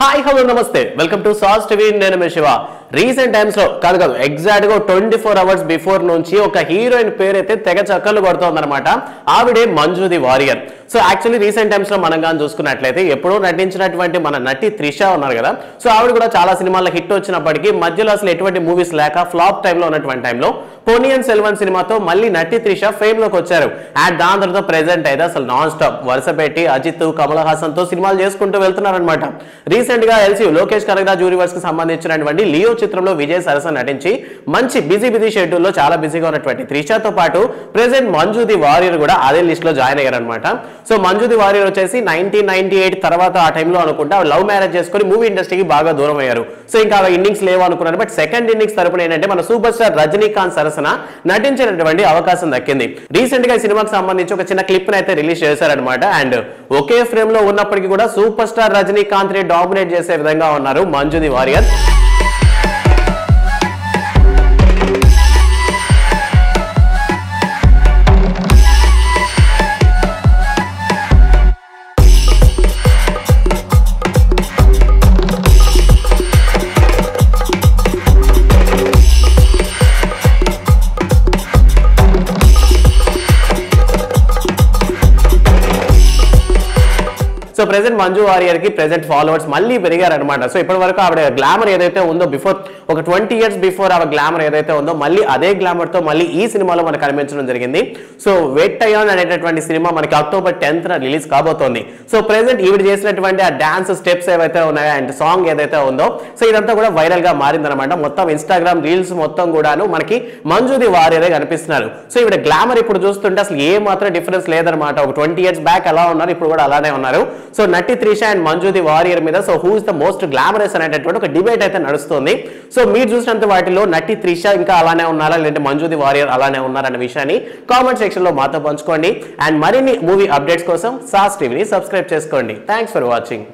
Hi hello నమస్తే welcome to sauce TV నేను మీ Shiva recent times లో కాదు ఎగ్జాక్ట్ గా 24 అవర్స్ బిఫోర్ నుంచి ఒక హీరోయిన్ పేరైతే తెగ చక్కర్లు కొడుతోందన్నమాట. ఆవిడే Manju the Warrier. So actually recent times లో మనం కానీ చూసుకున్నట్లయితే ఎప్పుడో నటించినటువంటి మన నటి త్రిష ఉన్నారు కదా, సో ఆవిడ కూడా చాలా సినిమాల్లో హిట్ వచ్చినప్పటికీ మధ్యలో అసలు ఎటువంటి మూవీస్ లేక ఫ్లాప్ టైంలో ఉన్నటువంటి టైంలో పొన్నియిన్ సెల్వన్ సినిమాతో మళ్ళీ నటి త్రిష ఫేమ్ లోకి వచ్చారు. అండ్ దాని తర్వాత ప్రెసెంట్ అయితే అసలు నాన్ స్టాప్ వరుస పెట్టి అజిత్ కమల్ హాసన్ తో సినిమాలు చేసుకుంటూ వెళ్తున్నారనమాట. రీసెంట్ గా ఎల్సీ లోకేష్ కనగరాజ్ యూనివర్స్ కి సంబంధించినటువంటి లియో చిత్రంలో విజయ్ సరసన నటించి మంచి బిజీ షెడ్యూల్ లో చాలా బిజీగా ఉన్నటువంటి త్రిషతో పాటు ప్రెసెంట్ మంజు ది వారియర్ కూడా అదే లిస్ట్ లో జాయిన్ అయ్యారనమాట. సో మంజు ది వారియర్ వచ్చేసి 1998 తర్వాత ఆ టైంలో అనుకుంటే లవ్ మ్యారేజ్ చేసుకుని మూవీ ఇండస్ట్రీకి బాగా దూరం అయ్యారు. సో ఇంకా ఇన్నింగ్స్ లేవు అనుకున్నారు. బట్ సెకండ్ ఇన్నింగ్స్ తరపున ఏంటంటే మన సూపర్ స్టార్ రజనీకాంత్ సరసన నటించినటువంటి అవకాశం దక్కింది. రీసెంట్ గా ఈ సినిమాకి సంబంధించి ఒక చిన్న క్లిప్ అయితే రిలీజ్ చేశారనమాట. అండ్ ఒకే ఫ్రేమ్ లో ఉన్నప్పటికీ కూడా సూపర్ స్టార్ రజనీకాంత్ ని డామినేట్ చేసే విధంగా ఉన్నారు Manju the Warrier. So present Manju Warrier కి ప్రెసెంట్ ఫాలోవర్స్ మళ్ళీ పెరిగారనమాట. సో ఇప్పటి వరకు ఆవిడ గ్లామర్ ఏదైతే ఉందో బిఫోర్ ఒక 20 years బిఫోర్ ఆవిడ గ్లామర్ ఏదైతే ఉందో మళ్ళీ అదే గ్లామర్ తో మళ్ళీ ఈ సినిమాలో మనకు కనిపించడం జరిగింది. సో వెట్టయాన్ అనేటటువంటి సినిమా మనకి October 10th రిలీజ్ కాబోతోంది. సో ప్రెసెంట్ ఈవిడ చేసినటువంటి ఆ డాన్స్ స్టెప్స్ ఏవైతే ఉన్నాయో అండ్ సాంగ్ ఏదైతే ఉందో సో ఇదంతా కూడా వైరల్ గా మారిందనమాట. మొత్తం ఇన్స్టాగ్రామ్ రీల్స్ మొత్తం కూడాను మనకి మంజు ది వారియరే కనిపిస్తున్నారు. సో ఈవిడ గ్లామర్ ఇప్పుడు చూస్తుంటే అసలు ఏ మాత్రం డిఫరెన్స్ లేదనమాట. ఒక 20 years బ్యాక్ ఎలా ఉన్నారు ఇప్పుడు కూడా అలానే ఉన్నారు. సో నటి త్రిష అండ్ మంజు ది వారియర్ మీద so who is the most glamorous అనేటటువంటి ఒక డిబేట్ అయితే నడుస్తుంది. సో మీరు చూసినంత వాటిలో నటి త్రిష ఇంకా అలానే ఉన్నారా లేదంటే మంజు ది వారియర్ అలానే ఉన్నారన్న విషయాన్ని కామెంట్ సెక్షన్ లో మాతో పంచుకోండి. అండ్ మరిన్ని మూవీ అప్డేట్స్ కోసం సాస్ టీవీని సబ్స్క్రైబ్ చేసుకోండి. Thanks for watching.